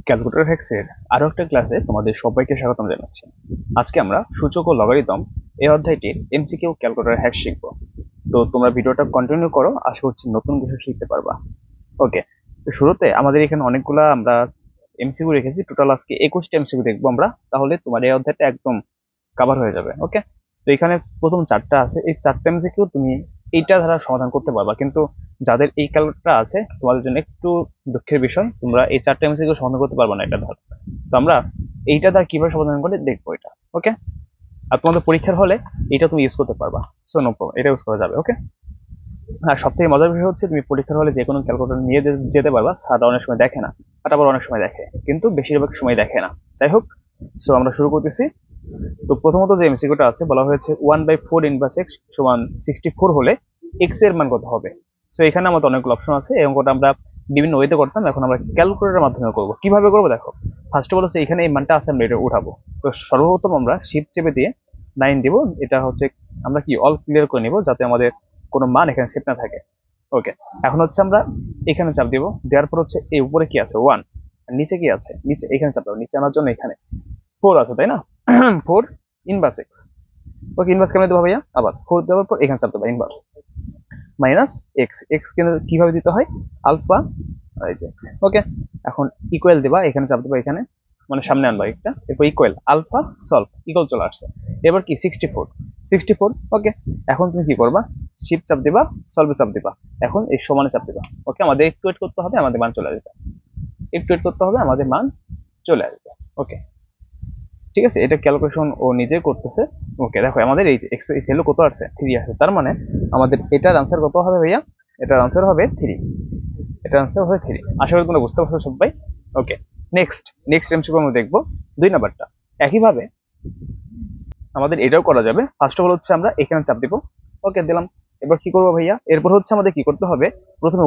Calculator হ্যাক্সের আরো একটা ক্লাসে তোমাদের সবাইকে স্বাগতম জানাচ্ছি। আজকে আমরা সূচক ও লগারিদম এই অধ্যায়টির এমসিকিউ ক্যালকুলেটর হ্যাক শিখবো। তো তোমরা ভিডিওটা কন্টিনিউ করো, আশা করছি নতুন কিছু শিখতে পারবা। ওকে, তো শুরুতে আমাদের এখানে অনেকগুলা আমরা এমসিকিউ রেখেছি, টোটাল আজকে 21টা এমসিকিউ দেখবো আমরা, তাহলে তোমার এই অধ্যায়টা একদম কভার হয়ে যাবে। ওকে, তো এখানে প্রথম চারটা আছে, এই চারটা এমসিকিউ তুমি এইটা ধারা সমাধান করতে পারবা, কিন্তু যাদের এই ক্যালকুলেটরটা আছে তোমাদের জন্য একটু দুঃখের বিষয়, তোমরা এই চারটা এমসিকিউ সমাধান করতে পারবা না এটা ধর। তো আমরা এইটা দ্বারা কিভাবে সমাধান করে দেখবো এটা। ওকে, আর তোমাদের পরীক্ষার হলে এটা তুমি ইউজ করতে পারবা, সো নো প্রবলেম, এটা ইউজ করা যাবে। ওকে, আর সব থেকে মজার বিষয় হচ্ছে তুমি পরীক্ষার হলে যে কোনো ক্যালকুলেটর নিয়ে যেতে পারবা। স্যাররা অনেক সময় দেখে না, বাট আবার অনেক সময় দেখে, কিন্তু বেশিরভাগ সময় দেখে না। যাই হোক, সো আমরা শুরু করতেছি। তো প্রথমত যে এমসিকিউটা আছে, বলা হয়েছে 1/4 ইনভার্স এক্স সমান 64 হলে এক্স এর মান কত হবে। সো এখানে আমাদের অনেকগুলো অপশন আছে, এই অঙ্কটা আমরা বিভিন্ন ওয়েতে করতাম, এখন আমরা ক্যালকুলেটরের মাধ্যমে করব। কিভাবে করবো দেখো, ফার্স্ট অফ অল হচ্ছে এখানে এই মানটা আছে, আমরা এটা উঠাবো। তো সর্বপ্রথম আমরা শিফট চেপে দিয়ে 9 দিব। এটা হচ্ছে আমরা কি অল ক্লিয়ার করে নিব, যাতে আমাদের কোনো মান এখানে সেট না থাকে। ওকে, এখন হচ্ছে আমরা এখানে চাপ দিব, দেওয়ার পর হচ্ছে এই উপরে কি আছে 1, আর নিচে কি আছে, নিচে এখানে চাপ দেবো। নিচে আনার জন্য এখানে 4 আছে, তাই না? 4 ইনভার্স এক্স। ওকে, ইনভার্স কেমন দেবো ভাইয়া? আবার 4 দেওয়ার পর এখানে চাপ দেবো ইনভার্স মাইনাস এক্স। এক্স কিভাবে দিতে হয়? আলফা এই যে এক্স। ওকে, এখন ইকুয়াল দিবা, এখানে চাপ দেবো, এখানে মানে সামনে আনবা একটা, এরপর ইকুয়াল আলফা সলভ ইকুয়াল চলে আসছে। এবার কি 64। ওকে, এখন তুমি কি করবা? শিফট চাপ দিবা, সলভে চাপ দিবা, এখন এই সমানে চাপ দিবা। ওকে, আমাদের একটু ওয়েট করতে হবে, আমাদের মান চলে আসবে। একটু ওয়েট করতে হবে, আমাদের মান চলে আসবে। ওকে, ঠিক আছে, এটা ক্যালকুলেশন ও নিজে করতেছে। ওকে, দেখো আমাদের এই যে এক্স এর ভ্যালু কত আসছে? 3 আসছে। তার মানে আমাদের এটার আনসার কত হবে ভাইয়া? এটার আনসার হবে 3। এটার আনসার হবে 3। আশা করি তোমরা বুঝতে পারছো সবাই। ওকে, নেক্সট এমসিকিউ আমরা দেখবো 2 নাম্বারটা। একইভাবে আমাদের এটাও করা যাবে। ফার্স্ট অফ অল হচ্ছে আমরা এখানে চাপ দিব। ওকে, দিলাম। এবার কি করবো ভাইয়া? এরপর হচ্ছে আমাদের কি করতে হবে? প্রথমে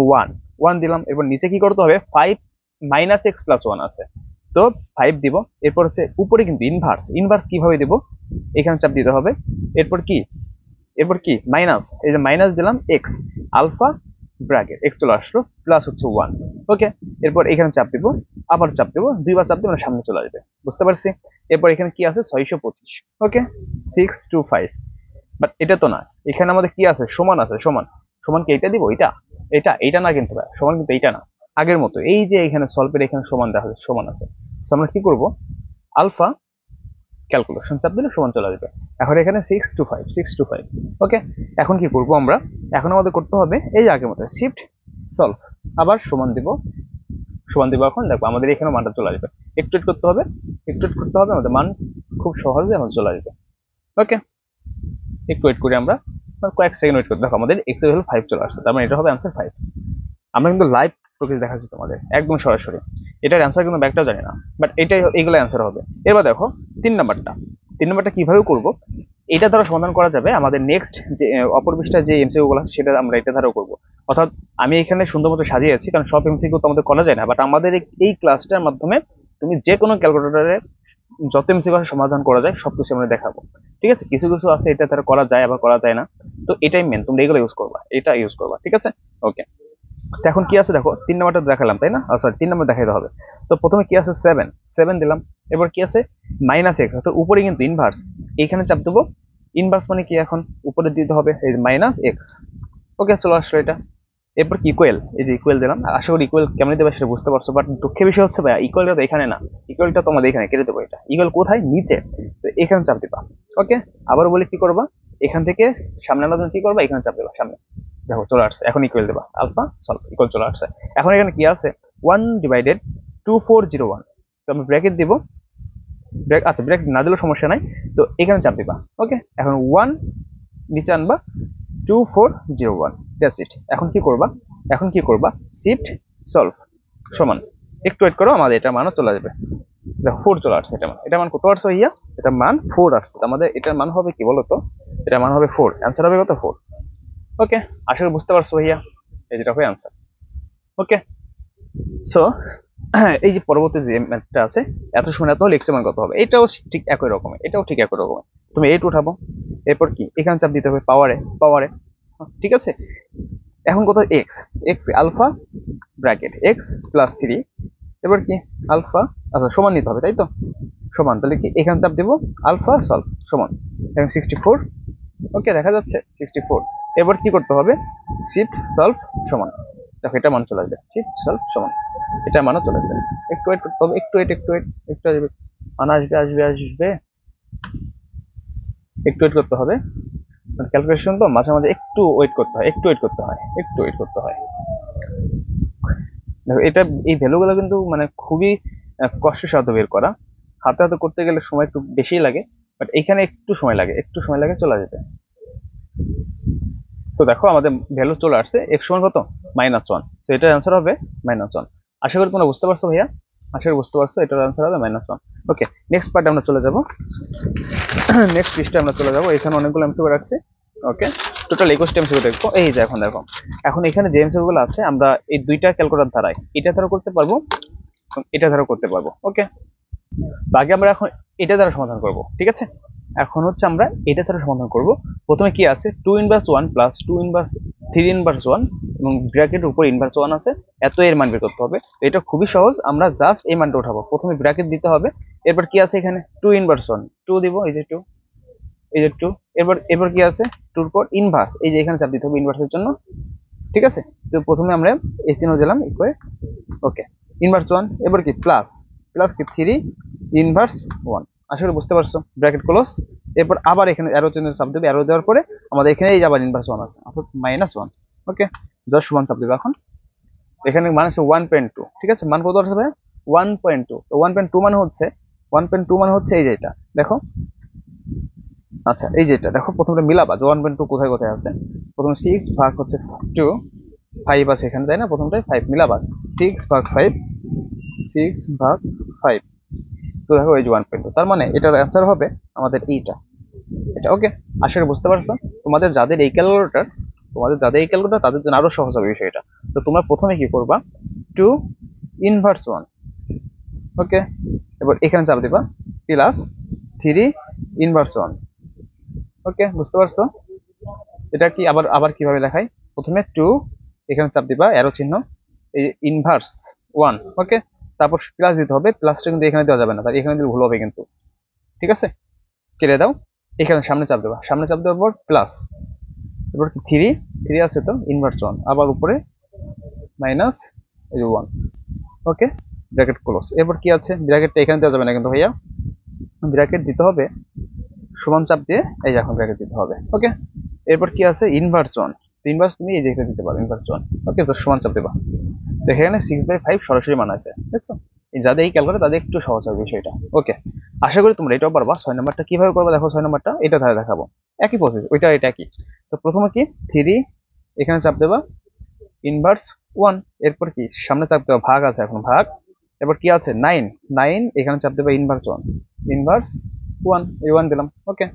1 দিলাম, এরপর নিচে কি করতে হবে? 5 মাইনাস এক্স প্লাস 1 আছে, তো 5 দিব। এরপর হচ্ছে উপরে কিন্তু ইনভার্স কিভাবে দিব? এখানে চাপ দিতে হবে। এরপর কি মাইনাস, এই যে মাইনাস দিলাম এক্স, আলফা ব্র্যাকেট এক্স চলে আসলো, প্লাস হচ্ছে 1। ওকে, এরপর এখানে চাপ দিব, আবার চাপ দিব, দুইবার চাপ দিব, মানে সামনে চলে আসবে। বুঝতে পারছি? এরপর এখানে কি আছে? 625। ওকে, 625, বাট এটা তো না, এখানে আমাদের কি আছে? সমান আছে। সমান কি এটা দিব? এটা না, কিন্তু সমান কিন্তু এইটা না, আগের মতো এই যে এখানে সলভের এখানে সমান দেখা যাচ্ছে, সমান আছে। তো আমরা কি করব? আলফা ক্যালকুলেশন চাপ দিলে সমান চলে আসবে। এখন এখানে 625। ওকে, এখন কি করব আমরা? এখন আমাদের করতে হবে এই যে আগের মতো শিফট সলভ, আবার সমান দিব। এখন দেখো আমাদের এখানে মানটা চলে আসবে। একটু করতে হবে, আমাদের মান খুব সহজে আমাদের চলে আসবে। ওকে, একটু ওয়েট করি আমরা, কয়েক সেকেন্ড ওয়েট করতে। দেখো আমাদের এক্স এর ভ্যালু 5 চলে আসছে, তার মানে এটা হবে আনসার 5। আমরা কিন্তু লাইভ প্রকৃতি দেখাচ্ছি তোমাদের, একদম সরাসরি। এটার অ্যান্সার কিন্তু ব্যাকটাও জানি না, বাট এইগুলো অ্যান্সার হবে। এবার দেখো 3 নাম্বারটা কিভাবে করব? এটা দ্বারা সমাধান করা যাবে। আমাদের নেক্সট যে অপর পৃষ্ঠায় যে এমসিকিউ গুলো সেটা আমরা এটা দ্বারাও করবো। অর্থাৎ আমি এখানে সুন্দর মতো সাজিয়েছি, কারণ সব এমসিকিউ তো আমাদের করা যায় না, বাট আমাদের এই ক্লাসটার মাধ্যমে তুমি যে কোনো ক্যালকুলেটরে যত এমসিকিউ সমাধান করা যায় সবকিছু আমরা দেখাবো। ঠিক আছে, কিছু কিছু আছে এটা দ্বারা করা যায়, আবার করা যায় না। তো এটাই মেন, তুমি এগুলো ইউজ করবা। ঠিক আছে, ওকে। এখন কি আছে দেখো, 3 নাম্বারটা দেখালাম তাই না? সরি, 3 নাম্বার দেখাইতে হবে। তো প্রথমে কি আছে? 7 দিলাম। এবার কি আছে? মাইনাস এক্স, অর্থাৎ উপরে কিন্তু ইনভার্স, এইখানে চাপ দেবো। ইনভার্স মানে কি? এখন উপরে দিতে হবে এই মাইনাস এক্স। ওকে, চলে আসলো এটা। এরপর কি ইকুয়াল, এই যে ইকুয়াল দিলাম। আশা করি ইকুয়াল কেমন দেবে সেটা বুঝতে পারছো, বাট দুঃখের বিষয় হচ্ছে ভাই ইকুয়ালটা তো এখানে না, ইকুয়ালটা তোমাদের এখানে কেটে দেবো। এটা ইকুয়াল কোথায়? নিচে। তো এখানে চাপ দিবা। ওকে, আবার বলি কি করবা? এখান থেকে সামনে আনার জন্য কি করবা? এখানে চাপ দেবা সামনে। দেখো চলে আসছে। এখন ইকুয়াল দেবা, আলফা সলভ ইকুয়াল চলে আসছে। এখন এখানে কি আছে? 1/2401। তো আমি ব্র্যাকেট দিব, আচ্ছা ব্র্যাকেট না দিলেও সমস্যা নাই। তো এখানে চাপ দিবা। ওকে, এখন 1 নিচে আনবা, 2401, দ্যাটস ইট। এখন কি করবা? শিফট সলভ সমান, একটু ওয়েট করো, আমাদের এটা মানও চলে আসবে। দেখো 4 চলে আসছে। এটা মান কত আসছে ভাইয়া? এটা মান 4 আসছে। আমাদের এটার মান হবে কি বলতো? এটা মান হবে 4, অ্যান্সার হবে কত? 4। ওকে, আশা করি বুঝতে পারছো ভাইয়া, এই যেটা হবে অ্যান্সার। ওকে, সো এই যে পরবর্তী যে ম্যাথটা আছে, এত সময় এত হলে এক্স এর মান কত হবে? এটাও ঠিক একই রকমের। তুমি 8 উঠাবো, এরপর কি এখানে চাপ দিতে হবে পাওয়ারে। ঠিক আছে, এখন কত? X alpha bracket x plus 3, এবার কি আলফা, আচ্ছা সমান নিতে হবে তাই তো, সমান, তাহলে কি এখানে চাপ দেবো আলফা সলভ সমান এখন 64। ওকে, দেখা যাচ্ছে 64। এবার কি করতে হবে, শিফট সলভ সমান, দেখো এটা মান চলে আসবে, শিফট সলভ সমান এটা মানও চলে আসবে। একটু ওয়েট করতে হবে, একটু আসবে, মান আসবে, একটু ওয়েট করতে হবে। ক্যালকুলেশন তো মাঝে মাঝে একটু ওয়েট করতে হয়, একটু ওয়েট করতে হয়। দেখো এটা, এই ভ্যালুগুলো কিন্তু মানে খুবই কষ্টসাধ্য বের করা, হাতে হাতে করতে গেলে সময় একটু বেশি লাগে, বাট এখানে একটু সময় লাগে চলে যেতে। তো দেখো আমাদের ভ্যালু চলে আসছে, x সমান কত, -1। তো এটার অ্যান্সার হবে -1। আশা করি তোমরা বুঝতে পারছো ভাইয়া, আশা করি বুঝতে পারছো, এটার অ্যান্সার হবে -1। ওকে, নেক্সট পার্টে আমরা চলে যাব, নেক্সট পৃষ্ঠায় আমরা চলে যাব। এখানে অনেকগুলো এমসিকিউ রাখছি। ওকে, টোটাল 21টা এমসিকিউ দেখবো। এই যে এখন দেখো, এখন এখানে যে এমসিকিউ গুলো আছে আমরা এই দুইটা ক্যালকুলেটর দ্বারাই এটা দ্বারা করতে পারবো এবং এটা দ্বারা করতে পারবো। ওকে, বাকি আমরা এখন এটা দ্বারা সমাধান করব, ঠিক আছে। এখন হচ্ছে আমরা এটা দ্বারা সমাধান করব। প্রথমে কি আছে, 2 ইনভার্স 1 প্লাস 2 ইনভার্স 3 ইনভার্স 1 এবং ব্র্যাকেটের উপর ইনভার্স 1 আছে, এত এর মান বের করতে হবে। এটা খুবই সহজ, আমরা জাস্ট এই মানটা উঠাবো, প্রথমে ব্র্যাকেট দিতে হবে। এরপর কি আছে এখানে 2 ইনভার্স 1, 2 দিব, এই যে 2, এই যে 2। এরপর কি আছে 2 এর পর ইনভার্স, এই যে এখানে চাপ দিতে হবে ইনভার্সের জন্য, ঠিক আছে। তো প্রথমে আমরা এই চিহ্ন দিলাম ইকুয়াল, ওকে, ইনভার্স 1। এবার কি প্লাস, প্লাস কি 3 ইনভার্স 1। আশা করি বুঝতে পারছো, ব্র্যাকেট ক্লোজ। এরপর আবার এখানে অ্যারো চিহ্ন চাপ দেবে, অ্যারো দেওয়ার পরে আমাদের এখানে এই যে আবার ইনভার্স 1 আছে, অর্থাৎ -1। ওকে, জাস্ট সমান চাপ দেবে। এখন এখানে মান আছে 1.2, ঠিক আছে, মান কত আসবে 1.2। তো 1.2 মানে হচ্ছে, 1.2 মানে হচ্ছে এই যে এটা দেখো, আচ্ছা এই যে এটা দেখো, প্রথমে মিলাবা যে 1.2 কোথায় কোথায় আছে। প্রথমে 6 ভাগ হচ্ছে 2, 5 আছে এখানে তাই না, প্রথমটাই 5 মিলাবা, 6 ভাগ 5, 6 ভাগ 5। তো দেখো এই যে 1.2, তার মানে এটার অ্যান্সার হবে আমাদের এইটা, এটা। ওকে, আশা করি বুঝতে পারছো। যাদের এই ক্যালকুলেটর তাদের জন্য আরো সহজ হবে বিষয়টা। তো তোমরা প্রথমে কি করবা, 2 ইনভার্স 1, ওকে, এবার এখানে চাপ দিবা প্লাস 3 ইনভার্স 1। ওকে, বুঝতে পারছো এটা কি, আবার আবার কিভাবে লেখাই, প্রথমে 2 এখানে চাপ দিবা অ্যারো চিহ্ন, এই ইনভার্স 1, ওকে, তারপর প্লাস দিতে হবে, প্লাসটা কিন্তু এখানে দেওয়া যাবে না, তাই এখানে দিলে ভুল হবে কিন্তু, ঠিক আছে, কেটে দাও। এখানে সামনে চাপ দেবা, সামনে চাপ দেওয়ার পর প্লাস, এবার কি 3 আছে তো ইনভার্স 1, আবার উপরে মাইনাস এই যে 1। ওকে, ব্র্যাকেট ক্লোজ। এরপর কি আছে, ব্র্যাকেটটা এখানে দেওয়া যাবে না কিন্তু ভাইয়া, ব্র্যাকেট দিতে হবে সমান চাপ দিয়ে, এই যে এখন ব্র্যাকেট দিতে হবে। ওকে, এরপর কি আছে ইনভার্স 1, তো ইনভার্স তুমি এই যে এখানে দিতে পারো ইনভার্স 1। ওকে, তো সমান চাপ দেবা, দেখে এখানে 6/5 সরাসরি মান আছে, দেখছো। যাদের এই ক্যালকুলেটর তাদের একটু সহজ হবে বিষয়টা। ওকে, আশা করি তোমরা এটাও পারবা। 6 নাম্বারটা কিভাবে করবা দেখো, 6 নাম্বারটা এটা ধারে দেখাবো, একই প্রসেস, ওইটা এটা একই। তো প্রথমে কি 3 এখানে চাপ দেবা ইনভার্স 1, এরপর কি সামনে চাপ দেবা ভাগ আছে এখন ভাগ, এরপর কি আছে 9 এখানে চাপ দেবা ইনভার্স 1, ইনভার্স 1, এই 1 দিলাম। ওকে,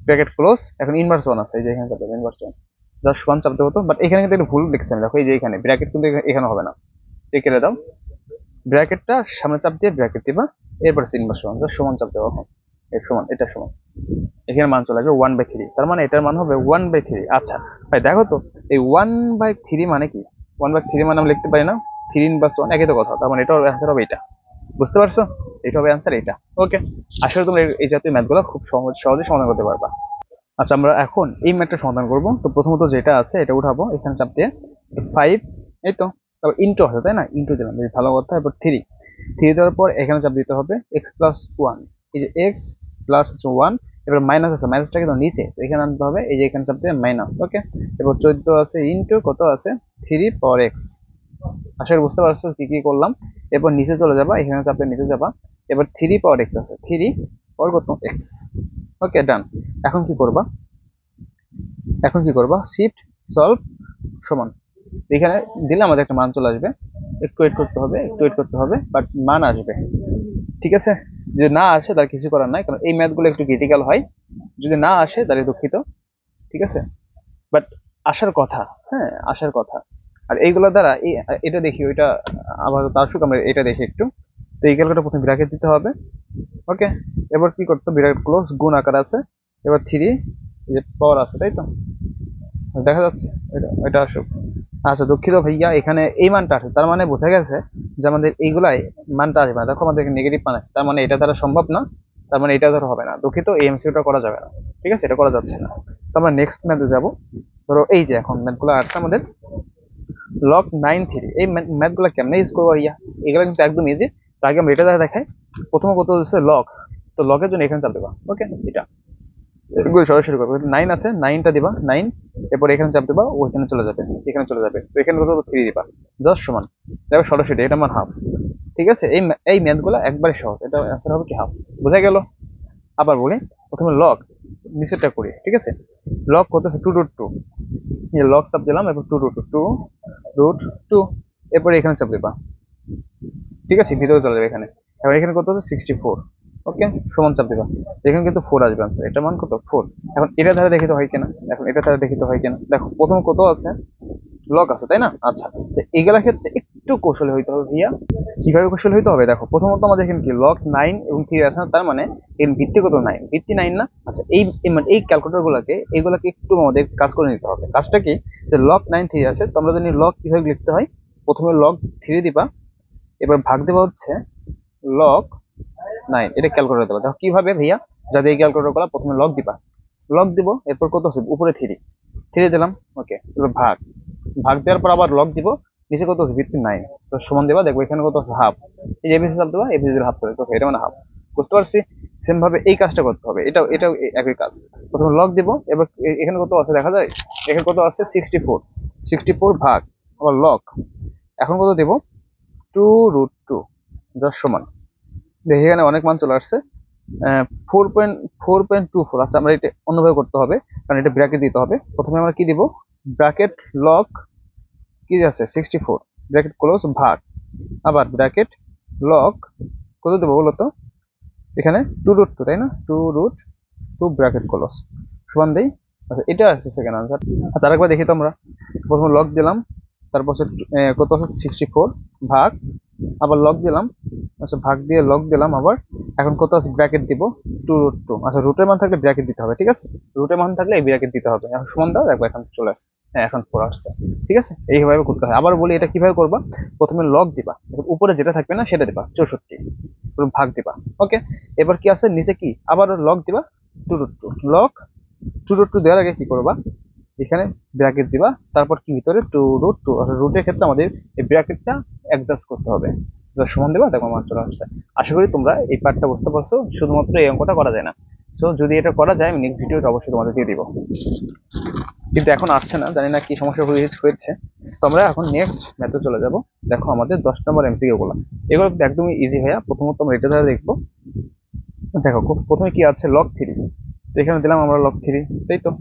ব্র্যাকেট ক্লোজ। এখন ইনভার্স 1 আছে, এই যে এখানে চাপ দেবা ইনভার্স 1, জাস্ট 1 চাপ দেবো তো, বাট এখানে কিন্তু একটা ভুল লিখছি আমি, দেখো এই যে এখানে ব্র্যাকেট কিন্তু এখানে হবে না, কেটে দাও, ব্র্যাকেটটা সামনে চাপ দিয়ে ব্র্যাকেট দিবা, এরপর ইনভার্স 1, জাস্ট সমান চাপ দেওয়া এখন, এর সমান এটা সমান, এখানে মান চলে আসবে 1/3, তার মানে এটার মান হবে 1/3। আচ্ছা ভাই দেখো তো, এই 1/3 মানে কি, 1/3 মানে আমি লিখতে পারি না 3 ইনভার্স 1, একই তো কথা, তার মানে এটার অ্যান্সার হবে এটা, বুঝতে পারছো, এটা হবে অ্যান্সার এটা। ওকে, আসলে তোমরা এই জাতীয় ম্যাথগুলো খুব সহজে সমাধান করতে পারবা। আচ্ছা, আমরা এখন এই ম্যাথটা সমাধান করব। তো প্রথমত যেটা আছে এটা উঠাবো, এখানে চাপ দিয়ে 5, এই তো, তারপর ইন্টু আছে তাই না, ইন্টু দিলাম, বেশ ভালো কথা। এরপর 3 দেওয়ার পর এখানে চাপ দিতে হবে x প্লাস 1, এই যে x প্লাস হচ্ছে 1, এবার মাইনাস আছে, মাইনাসটা কিন্তু নিচে, তো এখানে আনতে হবে, এই যে এখানে চাপ দিয়ে মাইনাস। ওকে, এবার 14 আছে ইন্টু কত আছে 3 পাওয়ার x। আশা করি বুঝতে পারছো কি কি করলাম। এরপর নিচে চলে যাবা, এখানে চাপ দিয়ে নিচে যাবা, এবার 3 পাওয়ার x আছে, 3 পাওয়ার কত x। ওকে, ডান। এখন কি করবা, শিফট সলভ সমান, এখানে দিলে আমাদের একটা মান চলে আসবে, একটু ওয়েট করতে হবে, বাট মান আসবে, ঠিক আছে। যদি না আসে তার কিছু করার নাই, কারণ এই ম্যাথগুলো একটু ক্রিটিক্যাল হয়, যদি না আসে তাহলে দুঃখিত, ঠিক আছে, বাট আসার কথা, হ্যাঁ আসার কথা। আর এইগুলো দ্বারা এটা দেখি, ওইটা আবার তার সুখ আমরা এটা দেখি একটু। তো এই ক্যালকুলেটর প্রথমে ব্র্যাকেট দিতে হবে। ওকে, এবার কি করতে, ব্র্যাকেট ক্লোজ, গুণ আকার আছে, এবার 3 যে পাওয়ার আছে তাই তো, দেখা যাচ্ছে এটা আসুক। আচ্ছা দুঃখিত ভাইয়া, এখানে এই মানটা আছে, তার মানে বোঝা গেছে যে আমাদের এইগুলাই মানটা আসবে না। দেখো আমাদের নেগেটিভ মান আছে, তার মানে এটা দ্বারা সম্ভব না, তার মানে এটা ধরো হবে না। দুঃখিত, এই এমসিকিউটা করা যাবে না, ঠিক আছে, এটা করা যাচ্ছে না। তো আমরা নেক্সট ম্যাথে যাব। ধরো এই যে এখন ম্যাথগুলো আসছে আমাদের লগ 9 3, এই ম্যাথগুলো কেমনে ইউজ করবো ইয়া, এগুলো কিন্তু একদম ইজি। তো আগে আমরা এটা দেখা দেখাই। প্রথমে কত হচ্ছে লগ, তো লগের জন্য এখানে চাপ দেবা, ওকে, এটা এগুলো সরাসরি করবো। 9 আছে, 9টা দিবা 9, এরপর এখানে চাপ দিবা, ওইখানে চলে যাবে, এখানে চলে যাবে, তো এখানে কত 3 দিবা, জাস্ট সমান, তারপর সরাসরি এটা মান হাফ। ঠিক আছে, এই ম্যাথগুলো একবারে সহজ, এটা অ্যান্সার হবে কি হাফ। বোঝা গেল? আবার বলি, প্রথমে লগ নিচেরটা করি, ঠিক আছে। লগ কত আছে 2√2, এই লগ চাপ দিলাম, এরপর 2√2, এরপরে এখানে চাপ দিবা, ঠিক আছে, ভিতরে চলে যাবে এখানে। এবার এখানে কত আছে 64, ওকে, সমান চাপ দিবা, এখানে কিন্তু 4 আসবে আনসার, এটা মান কত 4। এখন এটা ধারে দেখিত হয় কিনা, এখন এটা ধারে দেখিত হয় কিনা, দেখো প্রথমে কত আছে লক আছে, তাই না? আচ্ছা, তো এগুলা ক্ষেত্রে একটু কৌশলী হইতে হবে ভাইয়া। কিভাবে কৌশলী হইতে হবে? দেখো প্রথমত আমাদের এখানে কি লক 9 এবং 3 আছে না, তার মানে এর ভিত্তি কত 9, ভিত্তি 9 না? আচ্ছা, মানে এই ক্যালকুলেটর গুলাকে এইগুলাকে একটু আমাদের কাজ করে নিতে হবে। কাজটা কি, যে লক 9 3 আছে, তো আমরা জানি লক কিভাবে লিখতে হয়। প্রথমে লক 3 দিবা, এবার ভাগ দেবা হচ্ছে লক 9, এটা ক্যালকুলেটর দেবা। দেখো কিভাবে ভাইয়া, যাদের এই ক্যালকুলেটর গুলা, প্রথমে লক দিবা, লক দিব, এরপর কত আছে উপরে 3 দিলাম, ওকে, এবার ভাগ, ভাগ দেওয়ার পর আবার লক দিব, নিচে কত আছে ভিত্তি 9, তো সমান দেবা, দেখবো এখানে কত হাফ, এই যে এবিসি চাপ দেবা, এবিসি হাফ করে, ওকে, এটা মানে হাফ। বুঝতে পারছি? সেম ভাবে এই কাজটা করতে হবে, এটাও একই কাজ। প্রথমে লক দিব, এবার এখানে কত আছে দেখা যায়, এখানে কত আছে 64 ভাগ, আবার লক, এখন কত দেব 2√2, জাস্ট সমান, দেখি এখানে অনেক মান চলে আসছে, 4.24। আচ্ছা, আমরা এটা অন্যভাবে করতে হবে, কারণ এটা ব্র্যাকেট দিতে হবে। প্রথমে আমরা কি দিব, ব্র্যাকেট লক কি আছে 64, ব্র্যাকেট ক্লোজ, ভাগ, আবার ব্র্যাকেট লক কত দেবো বলো তো, এখানে 2√2, তাই না, 2√2 ব্র্যাকেট ক্লোজ, সমান দেই। আচ্ছা, এটা আসছে সেকেন্ড আনসার। আচ্ছা, আরেকবার দেখি তো আমরা। প্রথমে লক দিলাম, তারপর কত আছে 64 ভাগ, আবার লক দিলাম, আচ্ছা ভাগ দিয়ে লক দিলাম আবার, এখন কত আছে ব্র্যাকেট দিব 2√2। আচ্ছা, রুটের মান থাকলে ব্র্যাকেট দিতে হবে, ঠিক আছে, রুটের মান থাকলে এই ব্র্যাকেট দিতে হবে। এখন সমান দাও, একবার এখন চলে আসছে, হ্যাঁ এখন 4 আসছে, ঠিক আছে, এইভাবে করতে হয়। আবার বলি এটা কিভাবে করবা, প্রথমে লক দিবা, উপরে যেটা থাকবে না সেটা দিবা 64, ভাগ দিবা, ওকে, এবার কি আছে নিচে কি, আবার লক দিবা 2√2, লক 2√2 দেওয়ার আগে কি করবা, এখানে ব্র্যাকেট দিবা, তারপর কি ভিতরে 2√2, অর্থাৎ রুটের ক্ষেত্রে আমাদের এই ব্র্যাকেটটা অ্যাডজাস্ট করতে হবে, সমান দেবা, দেখো মান চলে আসছে। আশা করি তোমরা এই পার্টটা বুঝতে পারছো, শুধুমাত্র এই অঙ্কটা করা যায় না। সো যদি এটা করা যায়, আমি নেক্সট ভিডিওতে অবশ্যই তোমাদের দিয়ে দিব, কিন্তু এখন আসছে না, জানি না কি সমস্যা হয়েছে। তো আমরা এখন নেক্সট ম্যাথে চলে যাব। দেখো আমাদের 10 নম্বর এমসিকিউ গুলো, এগুলো একদমই ইজি ভাইয়া। প্রথমত আমরা এটা ধরে দেখবো, দেখো প্রথমে কি আছে লক 3, তো এখানে দিলাম আমরা লক 3, তাই তো।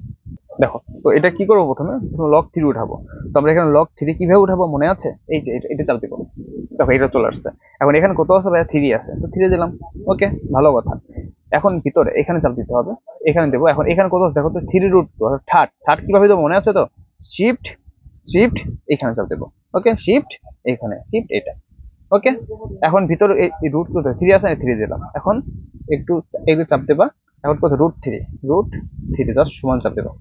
দেখো, তো এটা কি করবো, প্রথমে লক 3 উঠাবো। তো আমরা এখানে লক 3 কিভাবে উঠাবো মনে আছে, এই যে এটা চাপ দিব, দেখো এটা চলে আসছে। এখন এখানে কত আছে ভাইয়া 3 আছে, তো 3 দিলাম, ওকে, ভালো কথা। এখন ভিতরে এখানে চাপ দিতে হবে, এখানে দেবো। এখন এখানে কত আছে দেখো তো 3√2, থার্ড থার্ড কিভাবে দেবো মনে আছে তো, শিফট শিফট এখানে চাপ দেবো, ওকে, শিফট এখানে, শিফট এটা, ওকে। এখন ভিতরে এই রুট কত 3 আছে, 3 দিলাম। এখন একটু একটু চাপ দেবা, এখন কত √3 জাস্ট সমান চাপ দেবা,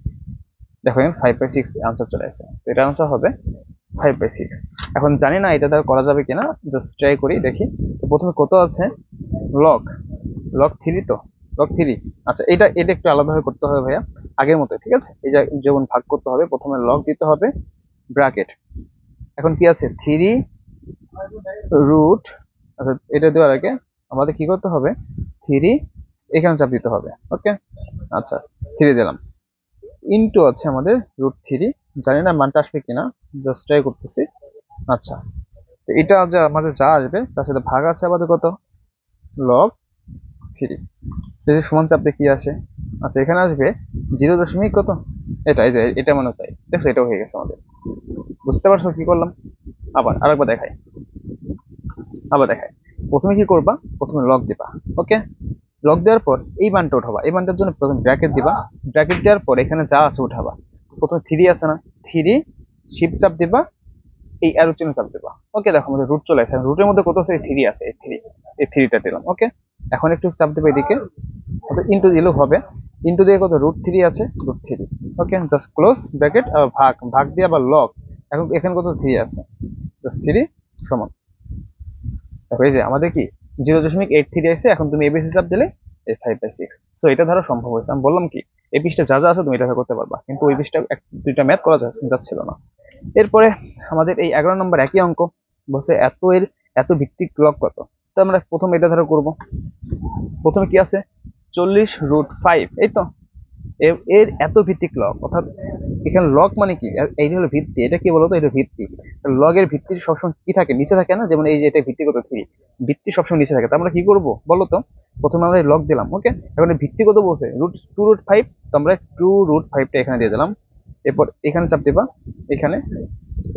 দেখো 5/6 আনসার চলে আসে। তো এটা আনসার হবে 5/6। এখন জানি না এটা দ্বারা করা যাবে কিনা, জাস্ট ট্রাই করি দেখি। তো প্রথমে কত আছে লক লক 3, তো লক 3, আচ্ছা এটা এটা একটু আলাদাভাবে করতে হবে ভাইয়া, আগের মতো, ঠিক আছে। এই যে যেমন ভাগ করতে হবে, প্রথমে লক দিতে হবে, ব্র্যাকেট, এখন কি আছে 3 রুট, আচ্ছা এটা দেওয়ার আগে আমাদের কি করতে হবে 3 এখানে চাপ দিতে হবে, ওকে, আচ্ছা 3 দিলাম, ইনটু আছে আমাদের √3, জানি না মানটা আসবে কিনা, জাস্ট ট্রাই করতেছি। আচ্ছা, তো এটা যে আমাদের যা আসবে তার সাথে ভাগ আছে আমাদের কত লগ 3, যদি সমান চাপ দিয়ে কি আসে, আচ্ছা এখানে আসবে 0. কত, এটা এই যে এটা মনে তাই, দেখছো এটা হয়ে গেছে আমাদের। বুঝতে পারছো কি করলাম? আবার আরেকবার দেখাই, প্রথমে কি করবা, প্রথমে লগ দিবা, ওকে, লক দেওয়ার পর এই মানটা উঠাবা, এই মানটার জন্য প্রথমে ব্র্যাকেট দিবা, ব্র্যাকেট দেওয়ার পর এখানে যা আছে উঠাবা। প্রথমে 3 আছে না, 3 শিফট চাপ দিবা, এই অ্যারো চিহ্ন চাপ দিবা, ওকে, দেখো আমাদের রুট চলে আসে, রুটের মধ্যে কত আছে 3 আছে, এই 3টা দিলাম, ওকে। এখন একটু চাপ দিবা এদিকে, ইনটু দিলেও হবে, ইনটু দিয়ে কত √3 আছে, √3, ওকে, জাস্ট ক্লোজ ব্র্যাকেট, ভাগ ভাগ দিয়ে আবার লক, এখন এখানে কত 3 আছে, জাস্ট 3 সমান, দেখো এই যে আমাদের কি 0.83 আসছে, এখন তুমি এবিসি চাপ দিলে 5/6। সো এটা ধরো সম্ভব হয়েছে। আমি বললাম কি এই পৃষ্ঠে যা যা আছে তুমি এটা করতে পারবা, কিন্তু ওই পৃষ্ঠটা দুইটা ম্যাথ করা যাচ্ছিল না। এরপরে আমাদের এই 11 নম্বর একই অঙ্ক বলছে এত ভিত্তিক লগ কত। তো আমরা প্রথম এটা ধরো করব। প্রথমে কি আছে 40√5, এই তো এর এত ভিত্তিক লগ, অর্থাৎ এখানে লগ মানে কি, এই হলো ভিত্তি। এটা কি বলতো, এটা ভিত্তি। লগের ভিত্তি সবসময় কি থাকে, নিচে থাকে না, যেমন এই যে এটা ভিত্তিগত 3, ভিত্তি সবসময় নিচে থাকে। তো আমরা কি করব বলতো, প্রথমে আমরা লগ দিলাম, ওকে। এখন ভিত্তিগত বলছে √2√5, তো আমরা 2√5টা এখানে দিয়ে দিলাম। এরপর এখানে চাপ দিবা, এখানে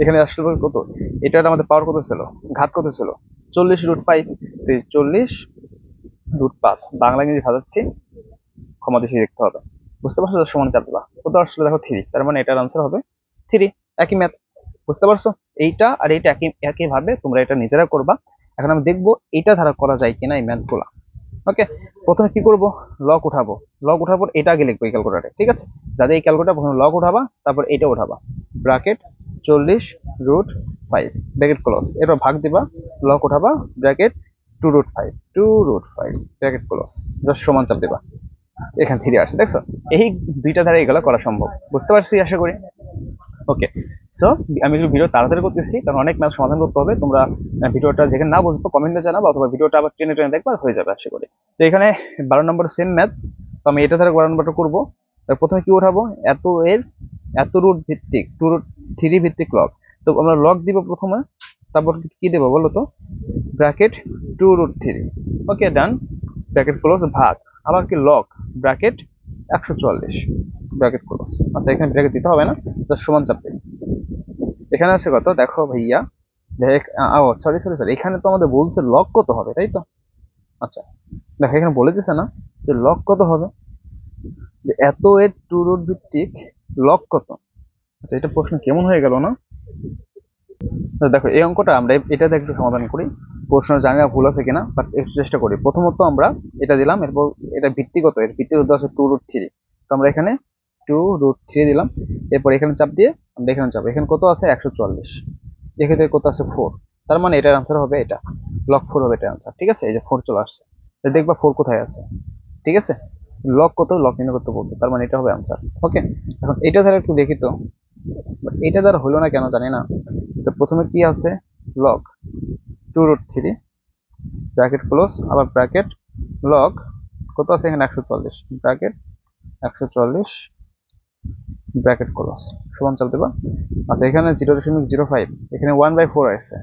এখানে আসলে কত, এটার আমাদের পাওয়ার কত ছিল, ঘাত কত ছিল 40√5, তো 40√5 বাংলা ইংরেজি ভাজাচ্ছি, ক্ষমা দৃষ্টি দেখতে হবে। বুঝতে পারছো, সমান চাপ দিবা, কত আসলে দেখো 3, তার মানে এটার আনসার হবে 3। একই ম্যাথ, বুঝতে পারছো। এইটা আর এইটা একই ভাবে তোমরা এটা নিজেরা করবা। এখন আমি দেখবো এইটা ধারা করা যায় কিনা এই ম্যাথগুলা, ওকে। প্রথমে কি করব, লগ উঠাবো। লগ উঠার পর এটা আগে লিখবো এই ক্যালকুলেটারে, ঠিক আছে। যাদের এই ক্যালকুলেটার প্রথমে লগ উঠাবা, তারপর এটা উঠাবা, ব্র্যাকেট 40√5 ব্র্যাকেট ক্লোজ। এরপর ভাগ দিবা, লগ উঠাবা, ব্র্যাকেট 2√5 ব্র্যাকেট ক্লোজ, জাস্ট সমান চাপ দিবা, এখান থেকে আসছে। দেখছো এই দুইটা ধারা এগুলো করা সম্ভব, বুঝতে পারছি আশা করি। ওকে, সো আমি একটু ভিডিও তাড়াতাড়ি করতেছি, কারণ অনেক ম্যাথ সমাধান করতে হবে। তোমরা ভিডিওটা যেখানে না বুঝবো কমেন্টে জানাবো, অথবা ভিডিওটা আবার টেনে টেনে দেখবা, হয়ে যাবে আশা করি। তো এখানে 12 নম্বর সেম ম্যাথ, তো আমি এটা ধারা 12 নম্বরটা করবো। প্রথমে কি উঠাবো, এত রুট ভিত্তিক 2√3 ভিত্তিক লগ। তো আমরা লগ দিব প্রথমে, তারপর কি দেবো বলো তো, ব্র্যাকেট 2√3, ওকে ডান, ব্র্যাকেট ক্লোজ, ভাগ, আবার কি লগ, ব্র্যাকেট 144 ব্র্যাকেট ক্লোজ। আচ্ছা এখানে ব্র্যাকেট দিতে হবে না, জাস্ট সমান চাপ দিন। এখানে আছে কত দেখো ভাইয়া, ও সরি সরি সরি, এখানে তো আমাদের বলছে লগ কত হবে, তাই তো। আচ্ছা দেখো এখানে বলে দিছে না যে লগ কত হবে, যে এত এর 2 রুট ভিত্তিক লগ কত। আচ্ছা এটা প্রশ্ন কেমন হয়ে গেল না। তো দেখো এই অঙ্কটা আমরা এটাতে একটু সমাধান করি। প্রশ্ন জানি না ভুল আছে কিনা, বাট একটু চেষ্টা করি। প্রথমত আমরা এটা দিলাম, এরপর এটা ভিত্তিগত, এর ভিত্তিগত আছে 2√3, তো আমরা এখানে 2√3 দিলাম। এরপর এখানে চাপ দিয়ে আমরা এখানে চাপ, এখানে কত আছে 144, এক্ষেত্রে কত আছে 4, তার মানে এটার আনসার হবে এটা, লগ 4 হবে এটার আনসার, ঠিক আছে। এই যে 4 চলে আসছে, দেখবা 4 কোথায় আছে, ঠিক আছে। লগ কত, লগ নির্ণয় করতে বলছে, তার মানে এটা হবে আনসার, ওকে। এখন এটা দ্বারা একটু দেখি তো, এটা দ্বারা হলো না কেন জানি না। তো প্রথমে কি আছে, লগ 2√3 ব্র্যাকেট ক্লোজ, আবার ব্র্যাকেট লগ কত আছে এখানে 140 ব্র্যাকেট 140 ব্র্যাকেট ক্লোজ, সমান চাপ দেবা। আচ্ছা এখানে 0.05, এখানে 1/4 আছে,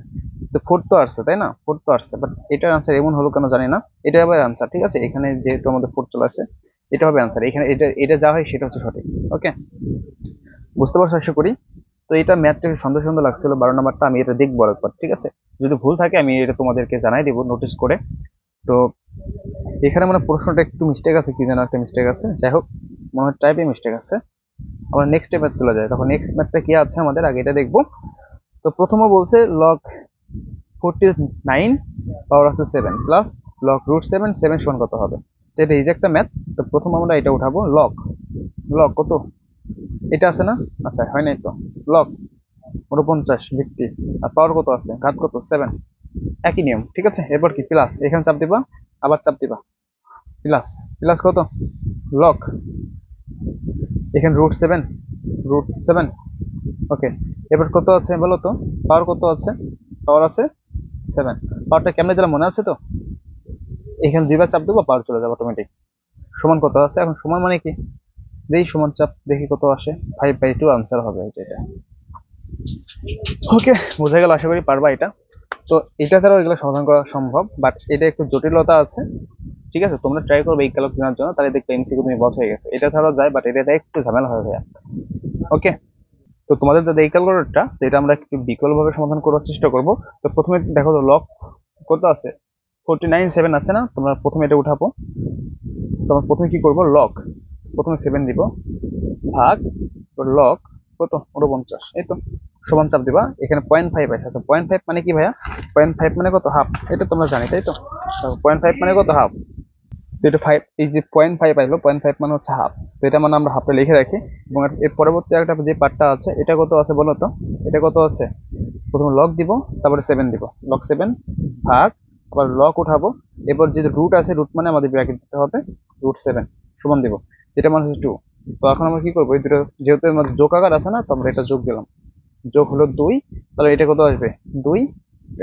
তো 4 তো আসছে তাই না, 4 তো আসছে, বাট এটার আনসার এমন হলো কেন জানি না। এটা হবে আনসার, ঠিক আছে। এখানে যেহেতু আমাদের 4 চলে আসে, এটা হবে আনসার। এখানে এটা যা হয় সেটা হচ্ছে সঠিক, ওকে। বুঝতে পারছো আশা করি। তো এটা ম্যাথটা একটু সন্দেহ সন্দেহ লাগছিল, 12 নাম্বারটা আমি এটা দেখবো একবার, ঠিক আছে। যদি ভুল থাকে আমি এটা তোমাদেরকে জানাই দিব নোটিস করে। তো এখানে মানে প্রশ্নটা একটু মিস্টেক আছে, কি যেন একটা মিস্টেক আছে, যাই হোক মনে হয় টাইপে মিস্টেক আছে। আমরা নেক্সট ম্যাথ চলে যাই, তখন নেক্সট ম্যাথটা কি আছে আমাদের আগে এটা দেখবো। তো প্রথমে বলছে লগ 49 পাওয়ার আছে 7 প্লাস লগ √7, 7 সমান কত হবে। তো এটা এই যে একটা ম্যাথ। তো প্রথম আমরা এটা উঠাবো, লগ লগ কত, এটা আছে না, আচ্ছা হয় নাই তো, লগ 49 ভিত্তি, আর পাওয়ার কত আছে, ঘাত কত 7, একই নিয়ম, ঠিক আছে। এরপর কি প্লাস, এখানে চাপ দিবা, আবার চাপ দিবা, প্লাস প্লাস কত, লগ এখানে √7, ওকে। এবার কত আছে বলো তো, পাওয়ার কত আছে, পাওয়ার আছে 7। পাওয়ারটা কেমনে দিলাম মনে আছে তো, এখানে দুইবার চাপ দেবো, পাওয়ার চলে যাবে অটোমেটিক। সমান কত আছে, এখন সমান মানে কি, দেই সমান চাপ দেখি কত আসে, 5/2 আনসার হবে যেটা, ওকে। বোঝা গেল, আশা করি পারবা এটা। তো এটা ছাড়াও এগুলো সমাধান করা সম্ভব, বাট এটা একটু জটিলতা আছে, ঠিক আছে। তোমরা ট্রাই করবে এই ক্যালক কেনার জন্য, তাহলে দেখবে এমসিকিউ তুমি বস হয়ে গেছে। এটা ছাড়াও যায়, বাট এটা একটু ঝামেলা হয়ে যায়, ওকে। তো তোমাদের যাদের এই ক্যালকুলেটরটা, তো এটা আমরা একটু বিকল্পভাবে সমাধান করার চেষ্টা করব। তো প্রথমে দেখো তো লগ কত আছে, 49.7 আছে না, তোমরা প্রথমে এটা উঠাবো। তোমরা প্রথমে কি করবো, লগ প্রথমে 7 দিব, ভাগ লগ কত 49, এই তো সমান চাপ দিবা। এখানে 0.5 আছে, আচ্ছা 0.5 মানে কি ভাইয়া, 0.5 মানে কত, হাফ, এটা তোমরা জানি তাই তো। 0.5 মানে কত, হাফ। তো এটা 5, এই যে 0.5 আইলো, 0.5 মানে হচ্ছে হাফ। তো এটা মানে আমরা হাফটা লিখে রাখি, এবং এর পরবর্তী একটা যে পার্টটা আছে এটা কত আছে বলো তো, এটা কত আছে, প্রথমে লগ দিব, তারপরে 7 দিব, লগ 7 ভাগ আবার লক উঠাবো, এরপর যে রুট আছে রুট মানে আমাদের ব্র্যাকেট দিতে হবে, √7 সমান দিব, যেটা মানে হচ্ছে 2। তো এখন আমরা কি করবো, এই দুটো যেহেতু এর মধ্যে যোগ আকার আছে না, তো আমরা এটা যোগ দিলাম, যোগ হলো 2, তাহলে এটা কত আসবে 2,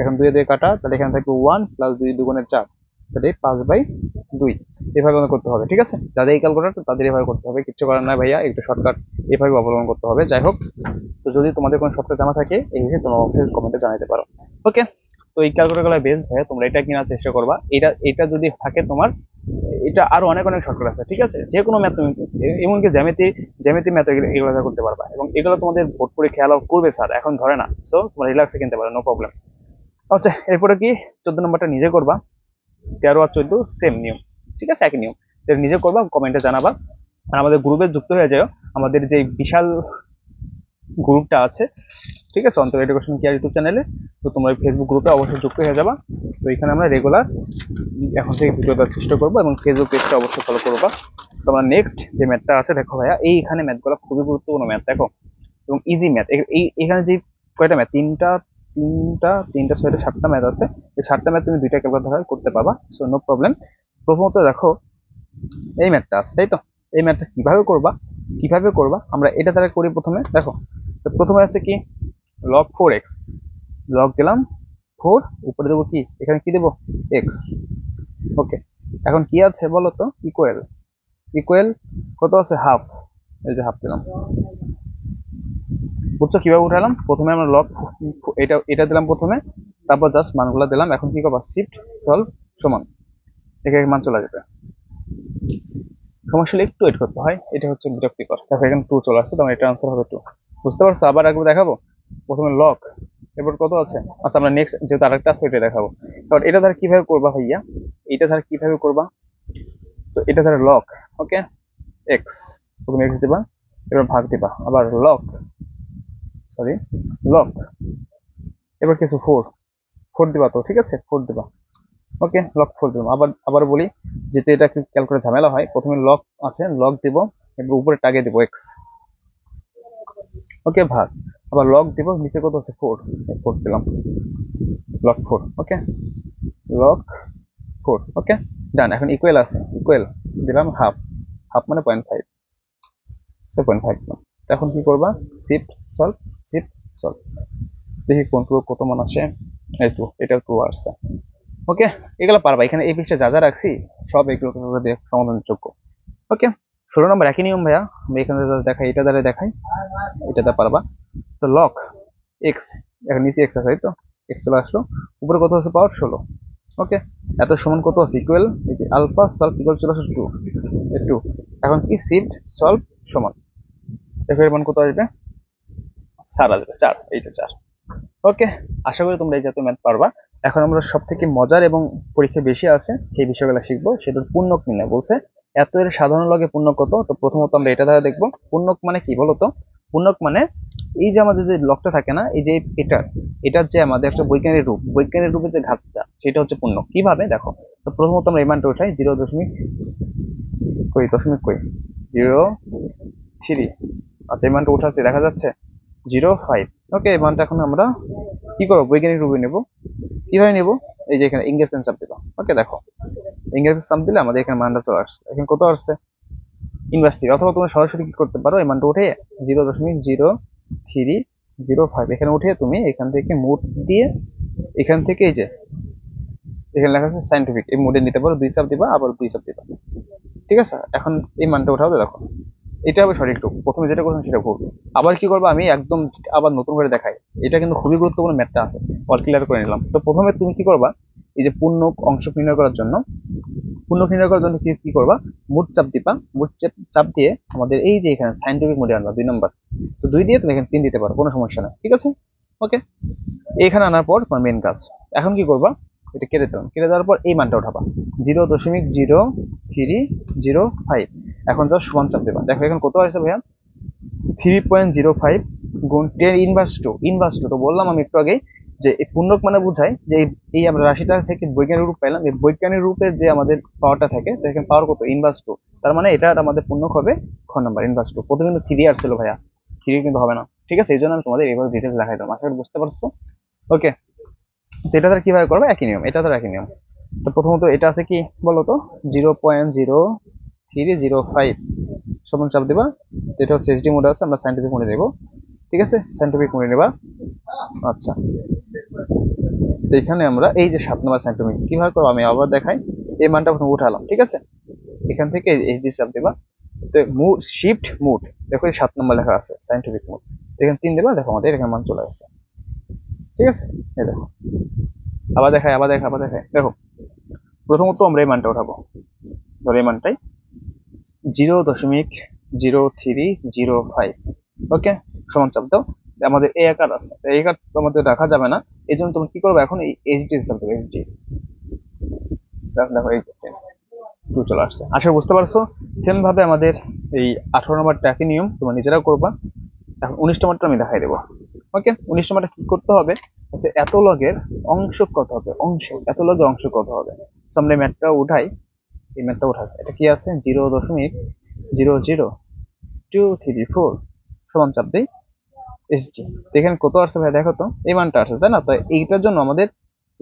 এখন 2 দিয়ে কাটা, তাহলে এখানে থাকবে 1 প্লাস 2 2 4, তাহলে 5/2। এভাবে আমাদের করতে হবে, ঠিক আছে? যাদের এই ক্যালকুলেটর তাদের এভাবে করতে হবে, কিচ্ছু করার নাই ভাইয়া, একটু শর্টকাট এভাবে অবলম্বন করতে হবে। যাই হোক, তো যদি তোমাদের কোনো শর্টকাট জানা থাকে এই বিষয়ে তোমরা অবশ্যই কমেন্টে জানাতে পারো। ওকে, তো এই ক্যালকুলেটর বেস ভাইয়া তোমরা এটা কেনার চেষ্টা করবা। এটা যদি থাকে তোমার, এটা আরো অনেক অনেক শর্টকাট আছে, ঠিক আছে? যে কোনো ম্যাথ তুমি, এমনকি জ্যামিতি জ্যামিতি ম্যাথ এগুলো করতে পারবা, এবং এগুলো তোমাদের বোর্ড পরীক্ষা অ্যালাউ করবে স্যার, এখন ধরে না। সো তোমরা রিল্যাক্সে কিনতে পারো, নো প্রবলেম। আচ্ছা, এরপরে কি 14 নম্বরটা নিজে করবা, 13 আর 14 সেম নিয়ম, ঠিক আছে? একই নিয়ম, যেটা নিজে করবা, কমেন্টে জানাবা। আর আমাদের গ্রুপে যুক্ত হয়ে যাও, আমাদের যে বিশাল গ্রুপটা আছে, ঠিক আছে, অন্তর এডুকেশন কেয়ার ইউটিউব চ্যানেলে। তো তোমরা ফেসবুক গ্রুপে অবশ্যই যুক্ত হয়ে যাবা। তো এখানে আমরা রেগুলার এখন থেকে ভিডিও দেওয়ার চেষ্টা করবো, এবং ফেসবুক পেজটা অবশ্যই ফলো করবা। তোমার নেক্সট যে ম্যাথটা আছে, দেখো ভাইয়া এইখানে ম্যাথগুলো খুবই গুরুত্বপূর্ণ ম্যাথ, দেখো, এবং ইজি ম্যাথ। এখানে যে কয়টা ম্যাথ, তিনটা তিনটা তিনটা 6টা 7টা ম্যাথ আছে, এই 7টা ম্যাথ তুমি 2টা ক্যালকুলেটর করতে পারবা, সো নো প্রবলেম। প্রথমত দেখো এই ম্যাথটা আছে, তাই তো? এই ম্যাথটা কিভাবে করবা আমরা এটা দ্বারা করি প্রথমে। দেখো, তো প্রথমে আছে কি, লগ 4x, লগ দিলাম 4, উপরে দেবো কি, এখানে কি দেবো x। ওকে, এখন কি আছে বলো তো, ইকুয়াল, ইকুয়াল কত আছে, হাফ, এই যে হাফ দিলাম। বুঝছো কিভাবে উঠালাম? প্রথমে আমরা লগ এটা এটা দিলাম প্রথমে, তারপর জাস্ট মানগুলো দিলাম। এখন কি করবা, শিফট সলভ সমান, এখানে মান চলে যাবে। সমস্যা হলে একটু ওয়েট করতে হয়, এটা হচ্ছে বিরক্তিকর। দেখো এখানে 2 চলে আসছে, তখন এটা আনসার হবে 2। বুঝতে পারছো? আবার একবার দেখাবো, প্রথমে লগ, এরপর কত আছে, আচ্ছা আমরা নেক্সট যেহেতু আরেকটা আসবে এটা দেখাবো। কারণ এটা ধারা কিভাবে করবা ভাইয়া, এটা ধারা কিভাবে করবা, তো এটা ধারা লগ, ওকে, এক্স, প্রথমে এক্স দিবা, এবার ভাগ দিবা, আবার লগ, সরি লগ, এবার কিছু 4, 4 দিবা, তো ঠিক আছে 4 দিবা, ওকে, লগ 4 দিলাম। আবার বলি, যেহেতু এটা একটু ক্যালকুলেট ঝামেলা হয়, প্রথমে লগ আছে, লগ দিব, এবার উপরে টাগে দিব এক্স, ওকে, ভাগ, আবার লগ দিব, নিচে কত আছে 4, 4 দিলাম, লগ 4, ওকে, লগ 4, ওকে, ডান। এখন ইকুয়াল আছে, ইকুয়াল দিলাম হাফ, হাফ মানে 0.5, সো 0.5 দিলাম। তো এখন কি করবা, শিফট সলভ, শিফট সলভ, দেখি কোনটুকু কত মান আসে, এই 2, এটা 2 আসছে, ওকে। এগুলো পারবা, এখানে এই পৃষ্ঠে যা যা রাখছি সব এগুলো দিয়ে সমাধানের যোগ্য, ওকে। 16 নম্বর একই নিয়ম ভাইয়া, আমি এখানে জাস্ট দেখাই, এটা দ্বারা দেখাই, এটাতে পারবা। তো লক এক্স, এখন নিচে এক্স আছে, তাই তো, এক্স চলে আসলো, উপরে কত আছে পাওয়ার 16, ওকে। এত সমান কত আছে, ইকুয়াল আলফা সলভ ইকুয়াল চলে আসছে 2, 2। এখন কি শিফট সলভ সমান, দেখো এর মান কত আসবে, 4 আসবে, 4, এইটা 4, ওকে। আশা করি তোমরা এই জাতীয় ম্যাথ পারবা। এখন আমরা সব থেকে মজার এবং পরীক্ষা বেশি আছে সেই বিষয়গুলো শিখবো, সেটার পূর্ণক নির্ণয় বলছে। এত এর সাধারণ লগে পূর্ণক কত, তো প্রথমত আমরা এটা দ্বারা দেখবো পূর্ণক মানে কি বলতো। পূর্ণক মানে এই যে আমাদের যে লগটা থাকে না, এই যে এটার যে আমাদের একটা বৈজ্ঞানিক রূপে যে ঘাতটা, সেটা হচ্ছে পূর্ণক। কিভাবে দেখো, তো প্রথমত আমরা এই মানটা উঠাই, 0.03, আচ্ছা এই মানটা উঠাচ্ছে, দেখা যাচ্ছে 0.5, ওকে। এই মানটা এখন আমরা কি করবো, বৈজ্ঞানিক রূপে নেব। কিভাবে নেব, এই যে এখানে ইংরেজ পেন চাপ দিবা, ওকে। দেখো ইংরেজ পেন চাপ দিলে আমাদের এখানে মানটা চলে আসছে, এখানে কত আসছে ইনভার্স 3, অথবা তুমি সরাসরি কি করতে পারো, এই মানটা উঠে 0.0305 এখানে উঠে তুমি এখান থেকে মুড দিয়ে, এখান থেকে এই যে এখানে লেখা আছে সাইন্টিফিক, এই মুডে নিতে পারো, 2 চাপ দিবা, আবার 2 চাপ দিবা, ঠিক আছে। এখন এই মানটা উঠাবে, দেখো এটা হবে সঠিক রূপ, প্রথমে যেটা করলাম সেটা ভুল। আবার কি করবো, আমি একদম আবার নতুন করে দেখাই, এটা কিন্তু খুবই গুরুত্বপূর্ণ ম্যাথটা আছে, অল ক্লিয়ার করে নিলাম। তো প্রথমে তুমি কি করবা, এই যে পূর্ণক অংশ নির্ণয় করার জন্য, কি করবা, মুড চাপ দিবা, চাপ দিয়ে আমাদের এই যে এখানে সাইন্টিফিক মোডে আনবা 2 নম্বর, তো 2 দিয়ে তুমি এখানে 3 দিতে পারো, কোনো সমস্যা নেই, ঠিক আছে, ওকে। এইখানে আনার পর তোমার মেন কাজ, এখন কি করবা, এটা কেটে দিলাম, কেটে দেওয়ার পর এই মানটা উঠাবা 0.0305, এখন যা সমান চাপ দেবা, দেখো এখন কত আসছে ভাইয়া, 3.05 গুণ 10 ইনভার্স টু। তো বললাম আমি একটু আগে যে এই পূর্ণক মানে বোঝায় যে এই আমরা রাশিটা থেকে বৈজ্ঞানিক রূপ পাইলাম, এই বৈজ্ঞানিক রূপের যে আমাদের পাওয়ারটা থাকে, তো এখানে পাওয়ার কত, ইনভার্স 2, তার মানে এটা আমাদের পূর্ণক হবে খ নাম্বার ইনভার্স 2। প্রথমে কিন্তু 3 আসছিল ভাইয়া, 3 কিন্তু হবে না, ঠিক আছে, এই জন্য আমি তোমাদের এইভাবে ডিটেলস দেখাই দিলাম, আশা করি বুঝতে পারছো, ওকে। তো এটা তার কিভাবে করবে, একই নিয়ম, এটা তার একই নিয়ম। তো প্রথমত এটা আছে কি বলতো, 0.0305 সমান চাপ দিবা। তো এটা হচ্ছে এইচডি মোড আছে, আমরা সাইন্টিফিক মোডে দেবো, ঠিক আছে, সাইন্টিফিক মোডে নেবা। আচ্ছা, তো এখানে আমরা এই যে 7 নম্বর সাইন্টিফিক কিভাবে করবো আমি আবার দেখাই। এই মানটা প্রথম উঠালাম, ঠিক আছে, এখান থেকে এইচডি চাপ দিবা। তো মুড শিফট মুড, দেখো এই 7 নম্বর লেখা আছে সাইন্টিফিক মোড, তো এখানে 3 দেবা, দেখো আমাদের এখানে মান চলে আসছে, ঠিক আছে। এই দেখো, আবার দেখাই দেখো। প্রথমত আমরা এই মানটা উঠাবো, ধরো এই মানটাই 0.0305, ওকে, সমান চাপ দাও। আমাদের এই আকার আছে, এই আকার তো আমাদের রাখা যাবে না, এই জন্য তুমি কি করবে, এখন এই এইচডি হিসাব দেবে, এইচডি। দেখো এই 2 চলে আসছে, আশা বুঝতে পারছো। সেম ভাবে আমাদের এই 18 নম্বরটা একই নিয়ম, তোমরা নিজেরাও করবা। এখন 19 নম্বরটা আমি দেখাই দেবো, ওকে। 19 নম্বরটা কি করতে হবে, আচ্ছা এত লগের অংশ কত হবে, অংশ এত লগের অংশ কত হবে। আমরা এই ম্যাথটা উঠাই, এই ম্যাথটা উঠাই, এটা কি আছে 0.00234 সমান চাপ দিই এসজি। এখানে কত আসছে ভাই দেখো তো, এই মানটা আসছে তাই না। তো এইটার জন্য আমাদের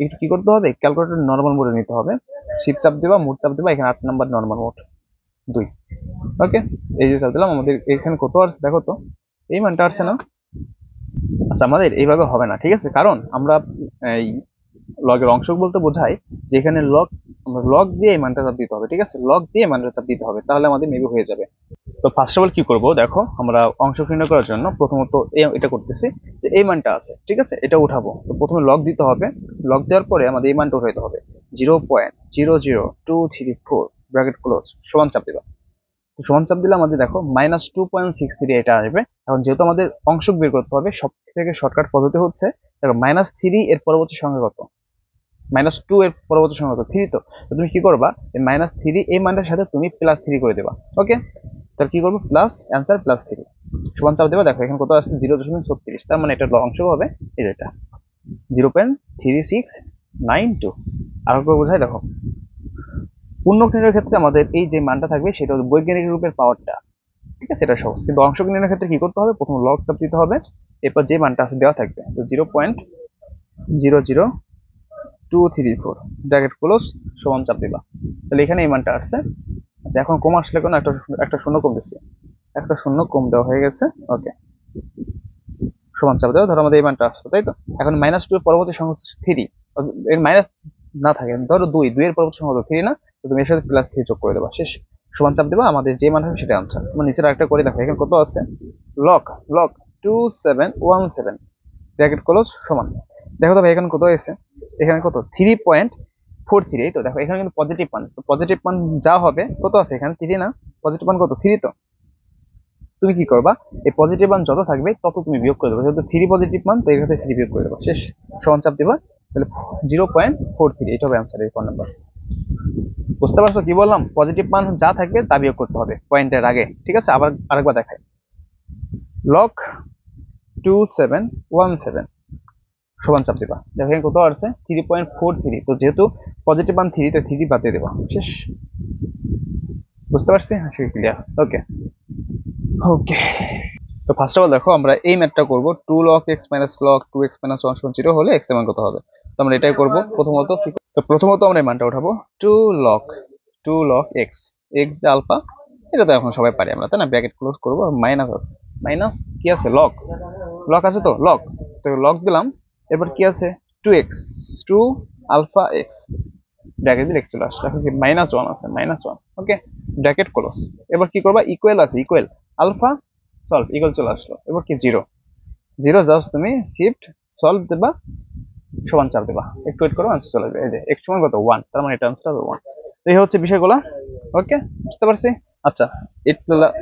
একটু কি করতে হবে, ক্যালকুলেটর নর্মাল মোডে নিতে হবে, শিফট চাপ দিবা, মোড চাপ দিবা, এখানে 8 নম্বর নর্মাল মোড 2, ওকে। এই যে চাপ দিলাম, আমাদের এখানে কত আসছে দেখো তো, এই মানটা আসছে না। আচ্ছা আমাদের এইভাবে হবে না, ঠিক আছে, কারণ আমরা এই লগের অংশ বলতে বোঝাই যে এখানে লগ, আমরা লগ দিয়ে এই মানটা চাপ দিতে হবে, ঠিক আছে, লগ দিয়ে মানটা চাপ দিতে হবে, তাহলে আমাদের মেবি হয়ে যাবে। তো ফার্স্ট অফ অল কি করব দেখো, আমরা অংশ নির্ণয় করার জন্য প্রথমত এটা করতেছি যে এই মানটা আছে, ঠিক আছে, এটা উঠাবো। তো প্রথমে লগ দিতে হবে, লগ দেওয়ার পরে আমাদের এই মানটা উঠাইতে হবে, 0.00234 ব্র্যাকেট ক্লোজ সমান চাপ দিবা। তো সমান চাপ দিলে আমাদের দেখো -2.63 এটা আসবে। এখন যেহেতু আমাদের অংশ বের করতে হবে, সব থেকে শর্টকাট পদ্ধতি হচ্ছে দেখো -3 এর পরবর্তী সংখ্যা কত, -2 এর পরবর্তী সংখ্যা কত, 3। তো তুমি কি করবা, এই -3 এই মানটার সাথে তুমি +3 করে দেবা, ওকে। তাহলে কি করবো, প্লাস অ্যান্সার +3 সমান চাপ দেবা। দেখো এখানে কত আসছে 0.36, তার মানে এটার অংশ হবে এই যেটা 0.3692। আর করে বোঝাই দেখো, পূর্ণক নির্ণয়ের ক্ষেত্রে আমাদের এই যে মানটা থাকবে সেটা হচ্ছে বৈজ্ঞানিক রূপের পাওয়ারটা, ঠিক আছে, এটা সহজ। কিন্তু অংশ নির্ণয়ের ক্ষেত্রে কি করতে হবে, প্রথম লগ চাপ দিতে হবে, এরপর যে মানটা আছে দেওয়া থাকবে, তো 0.00234 ব্র্যাকেট ক্লোজ সমান চাপ দিবা। তাহলে এখানে এই মানটা আসছে। আচ্ছা এখন কম আসলে কেন, একটা শূন্য কম দিচ্ছি, একটা শূন্য কম দেওয়া হয়ে গেছে, ওকে, সমান চাপ দেওয়া। ধরো আমাদের এই মানটা আসলো, তাই তো। এখন -2 এর পরবর্তী সংখ্যা হচ্ছে 3, এর মাইনাস না থাকে, ধরো 2 এর পরবর্তী সংখ্যা 3 না, তো তুমি এর সাথে +3 যোগ করে দেবা, শেষ, সমান চাপ দেবা, আমাদের যে মান হবে সেটা আনসার। তোমার নিচে আরেকটা করে দেখো, এখানে কত আছে, লগ লগ 2717 ব্র্যাকেট ক্লোজ সমান। দেখো তো ভাই এখানে কত হয়েছে, এখানে কত 3.43, এই তো দেখো এখানে কিন্তু পজিটিভ মান, পজিটিভ মান যা হবে কত আছে এখানে 3 না, পজিটিভ মান কত 3। তো তুমি কি করবা, এই পজিটিভ মান যত থাকবে তত তুমি বিয়োগ করে দেবে, যেহেতু 3 পজিটিভ মান, তো এর সাথে 3 বিয়োগ করে দেবা, শেষ, সমান চাপ দিবা। তাহলে 0.43 এটা হবে অ্যান্সার, এই 4 নাম্বার। বুঝতে পারছো কি বললাম, পজিটিভ মান যা থাকবে তা বিয়োগ করতে হবে পয়েন্টের আগে, ঠিক আছে। আবার আরেকবার দেখাই, লগ 2717 সমান চাপ দিবা। দেখো এখানে কত আসছে 3.43, তো যেহেতু পজিটিভ মান 3, তো 3 বাদ দিয়ে দেবা, শেষ। বুঝতে পারছি, আশা ক্লিয়ার, ওকে ওকে। তো ফার্স্ট অফ অল দেখো আমরা এই ম্যাথটা করব, 2 log x log 2x 1 0 হলে x এর মান কত হবে। তো আমরা এটাই করব প্রথমত। তো প্রথমত আমরা এই মানটা উঠাবো, 2 log x, x যে আলফা, এটা তো এখন সবাই পারি আমরা, তাই না, ব্র্যাকেট ক্লোজ করব, মাইনাস আছে, মাইনাস কি আছে, লগ, লগ আছে, তো লগ, তো লগ দিলাম। এবার কি আছে 2x, 2 আলফা x, ব্র্যাকেট দিয়ে চলে আসলো, এখন কি -1 আছে, -1, ওকে, ব্র্যাকেট ক্লোজ। এবার কি করবা, ইকুয়াল আছে, ইকুয়াল আলফা সলভ, ইকুয়াল চলে আসলো। এবার কি 0 0, জাস্ট তুমি শিফট সলভ দেবা, সমান চাপ দেবা, একটু ওয়েট করো, আনসার চলে আসবে। এই যে x সমান কত 1, তার মানে এটা আনসার হবে 1। এই হচ্ছে বিষয়গুলো, ওকে, বুঝতে পারছি। আচ্ছা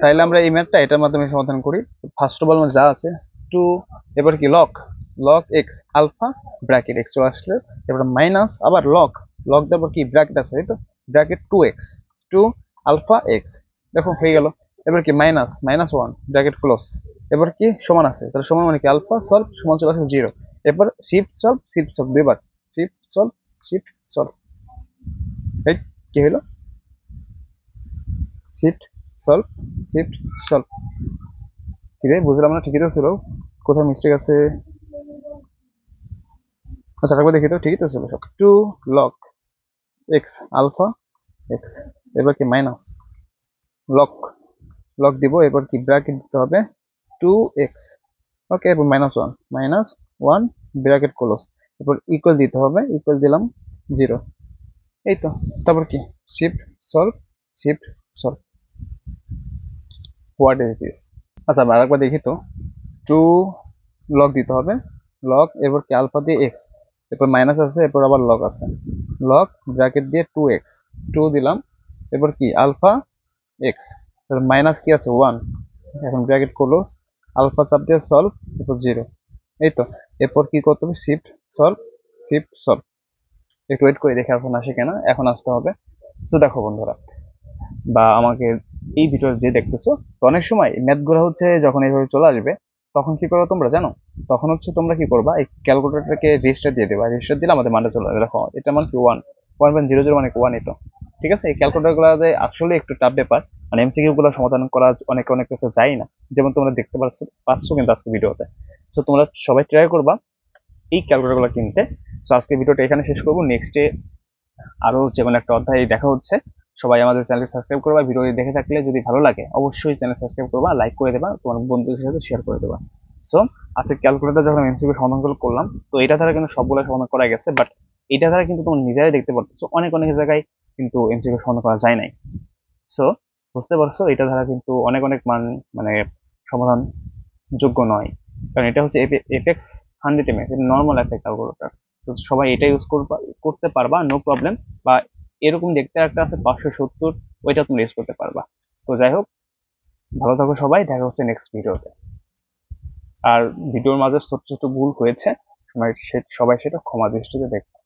তাইলে আমরা এই ম্যাথটা এটার মাধ্যমে সমাধান করি। ফার্স্ট অফ অল যা আছে 2, এবার কি log log x alpha bracket x চলে আসলে, এবার মাইনাস আবার লগ লগ দেওয়ার কি ব্র্যাকেট আছে, এই তো ব্র্যাকেট 2x 2 আলফা x, দেখো হয়ে গেল। এবার কি -1 ব্র্যাকেট ক্লোজ, এবার কি সমান আছে, তাহলে সমান মানে কি আলফা সলভ সমান চলে আসবে 0। এবার শিফট সলভ দুইবার, শিফট সলভ, এই কি হলো, শিফট সলভ কি রে বুঝলাম না, ঠিকই তো ছিল, কোথায় মিস্টেক আছে, আচ্ছা একবার দেখি তো, ঠিকই তো ছিল সব। 2 লগ এক্স আলফা এক্স, এবার কি মাইনাস লগ লগ দিব, এবার কি ব্র্যাকেট দিতে হবে 2x, ওকে, এবার -1 ব্র্যাকেট ক্লোজ, এরপর ইকুয়াল দিতে হবে, ইকুয়াল দিলাম 0, এই তো। তারপর কি shift solve, shift solve, what is this. আচ্ছা আর একবার দেখি তো, 2 লগ দিতে হবে, লগ এবার কি আলফা দিয়ে এক্স, এরপর মাইনাস আছে, এরপর আবার লগ আছে, লগ ব্র্যাকেট দিয়ে 2x, 2 দিলাম, এরপর কি আলফা এক্স, মাইনাস কি আছে 1, এখন ব্র্যাকেট ক্লোজ, আলফা চাপ দিয়ে সলভ, এরপর 0, এই তো। এরপর কি করতে হবে শিফট সলভ, শিফট সলভ, একটু ওয়েট করে দেখে এখন আসে কেনা, এখন আসতে হবে। তো দেখো বন্ধুরা বা আমাকে এই ভিডিও যে দেখতেছো, তো অনেক সময় ম্যাথ গুলো হচ্ছে যখন এইভাবে চলে আসবে, তখন কি করবে তোমরা জানো, তখন হচ্ছে তোমরা কি করবা, এই ক্যালকুলেটরটাকে রেজিস্টার দিয়ে দেবা, রেজিস্টার দিলে আমাদের মানটা চলে আসবে। দেখো এটা মান কি 1.00 মানে 1, এই তো। ঠিক আছে, এই ক্যালকুলেটর গুলোতে আসলে একটু টাফ ব্যাপার, মানে এমসিকিউ গুলো সমাধান করা অনেক অনেক কাছে যায় না, যেমন তোমরা দেখতে পাচ্ছ কিন্তু আজকে ভিডিওতে। তো তোমরা সবাই ট্রাই করবা এই ক্যালকুলেটর গুলো কিনতে। তো আজকে ভিডিওটা এখানে শেষ করবো, নেক্সটে আরো যেমন একটা অধ্যায় দেখা হচ্ছে। সবাই আমাদের চ্যানেলটি সাবস্ক্রাইব করবা, ভিডিওটি দেখে থাকলে যদি ভালো লাগে অবশ্যই চ্যানেল সাবস্ক্রাইব করবা, লাইক করে দেবা, তোমার বন্ধুদের সাথে শেয়ার করে দেবা। সো আজকে ক্যালকুলেটর যখন এমসিকিউ সমাধানগুলো করলাম, তো এটা দ্বারা কিন্তু সবগুলো সমাধান করা গেছে, বাট এটা দ্বারা কিন্তু তোমার নিজেরাই দেখতে পারতেছো অনেক অনেক জায়গায় কিন্তু এমসিকিউ সমাধান করা যায় নাই। সো বুঝতে পারছো এটা দ্বারা কিন্তু অনেক অনেক মানে সমাধান যোগ্য নয়, কারণ এটা হচ্ছে এফএক্স 100 এমএস, এটা নর্মাল একটা ক্যালকুলেটর। তো সবাই এটা ইউজ করতে পারবা, নো প্রবলেম। বা এরকম দেখতে একটা আছে 570, ওইটা তুমি ইউজ করতে পারবা। তো যাই হোক, ভালো থাকো সবাই, দেখা হচ্ছে নেক্সট ভিডিওতে। আর ভিডিওর মাঝে ছোট ছোট ভুল হয়েছে, সবাই সেটা ক্ষমা দৃষ্টিতে দেখবে।